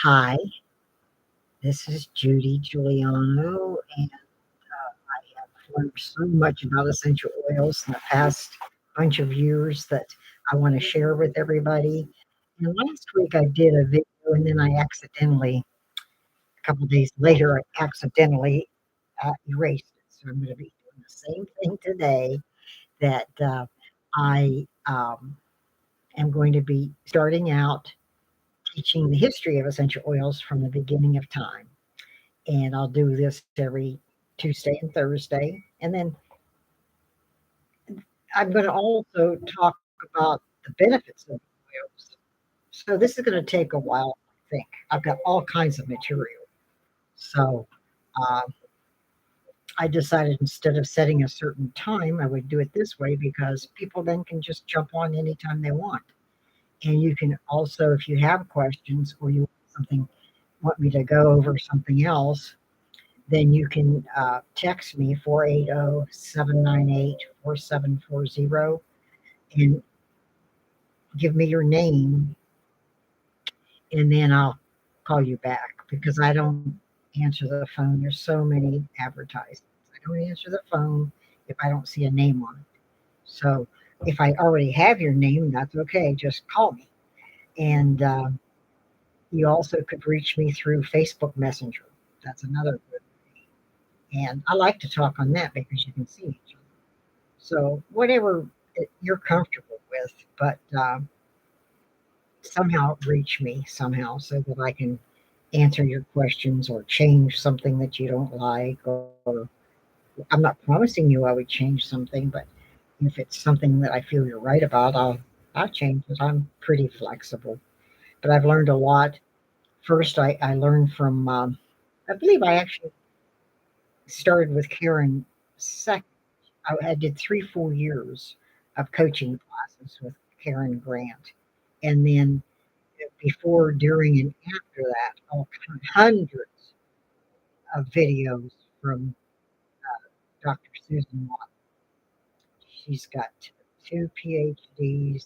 Hi, this is Judy Giuliano, and I have learned so much about essential oils in the past bunch of years that I want to share with everybody. And last week I did a video, and then a couple days later, I accidentally erased it. So I'm going to be doing the same thing today that I am going to be starting out teaching the history of essential oils from the beginning of time. And I'll do this every Tuesday and Thursday. And then I'm going to also talk about the benefits of oils. So this is going to take a while, I think. I've got all kinds of material. So uh, I decided instead of setting a certain time, I would do it this way because people then can just jump on anytime they want. And you can also, if you have questions or you want me to go over something else, then you can text me 480-798-4740 and give me your name, and then I'll call you back because I don't answer the phone. There's so many advertisements. I don't answer the phone if I don't see a name on it. So if I already have your name, that's okay. Just call me. And you also could reach me through Facebook Messenger. That's another good. And I like to talk on that because you can see each other. So whatever you're comfortable with, but somehow reach me somehow so that I can answer your questions or change something that you don't like. Or I'm not promising you I would change something, but if it's something that I feel you're right about, I'll change it. I'm pretty flexible, but I've learned a lot. First, I learned from I believe I actually started with Karen second. I did 3 full years of coaching classes with Karen Grant. And then before, during, and after that, hundreds of videos from Dr. Susan Watt. She's got 2 PhDs,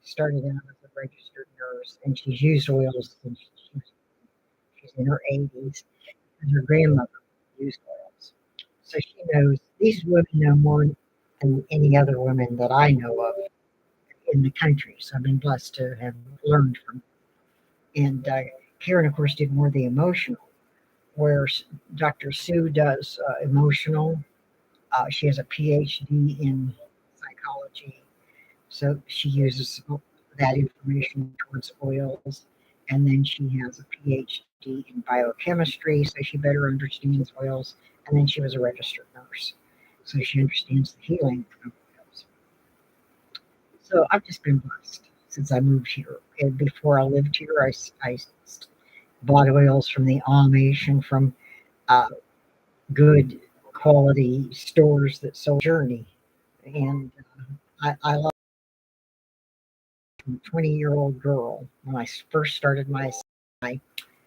started out as a registered nurse, and she's used oils since she's in her 80s, and her grandmother used oils. So she knows, these women know more than any other women that I know of in the country. So I've been blessed to have learned from. And Karen, of course, did more of the emotional, where Dr. Sue does emotional. She has a PhD in psychology, so she uses that information towards oils. And then she has a PhD in biochemistry, so she better understands oils. And then she was a registered nurse, so she understands the healing of oils. So I've just been blessed since I moved here. And before I lived here, I bought oils from the Amish and from uh, good quality stores that sold Journey. And I love 20-year-old girl when I first started my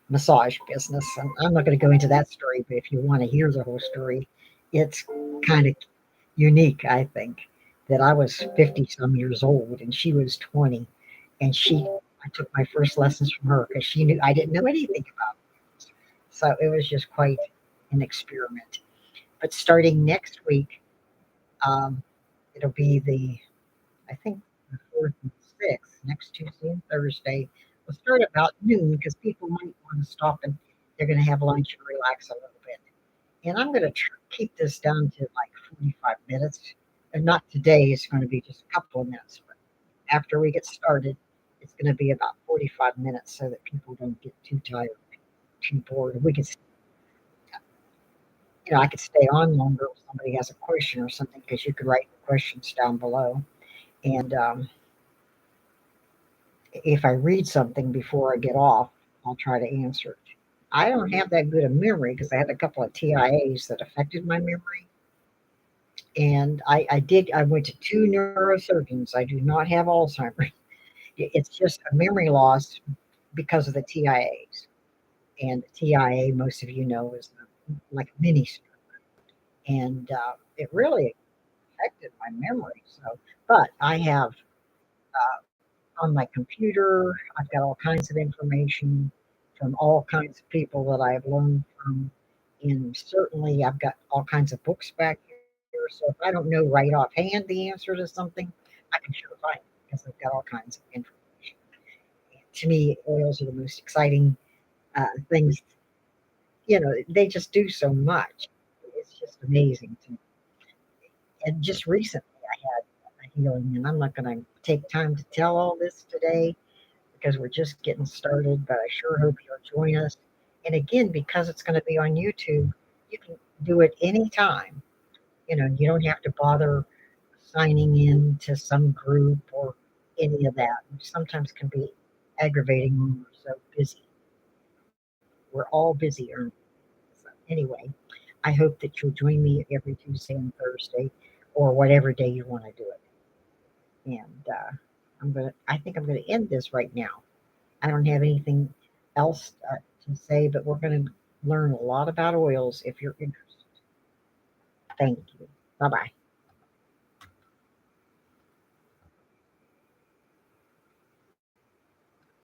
massage business. And I'm not going to go into that story, but if you want to hear the whole story, it's kind of unique, I think, that I was 50 some years old and she was 20. And I took my first lessons from her because she knew I didn't know anything about it. So it was just quite an experiment. But starting next week, um, it'll be I think, the 4th and 6th, next Tuesday and Thursday. We'll start about noon because people might want to stop and they're going to have lunch and relax a little bit. And I'm going to keep this down to like 45 minutes. And not today, it's going to be just a couple of minutes. But after we get started, it's going to be about 45 minutes so that people don't get too tired, too bored. We can, I could stay on longer if somebody has a question or something because you could write the questions down below. And if I read something before I get off, I'll try to answer it. I don't have that good a memory because I had a couple of TIAs that affected my memory. And I went to two neurosurgeons. I do not have Alzheimer's. It's just a memory loss because of the TIAs. And TIA, most of you know, is like a mini stroke. And it really affected my memory. So, but I have on my computer, I've got all kinds of information from all kinds of people that I've learned from. And certainly, I've got all kinds of books back here. So if I don't know right offhand the answer to something, I can sure find it because I've got all kinds of information. And to me, oils are the most exciting things. They just do so much. It's just amazing to me. And just recently, I had a healing, and I'm not going to take time to tell all this today because we're just getting started, but I sure hope you'll join us. And again, because it's going to be on YouTube, you can do it anytime. You don't have to bother signing in to some group or any of that, which sometimes can be aggravating when we're so busy. We're all busy. So anyway, I hope that you'll join me every Tuesday and Thursday or whatever day you want to do it. And I think I'm gonna end this right now. I don't have anything else to say, but we're going to learn a lot about oils if you're interested. Thank you. Bye bye.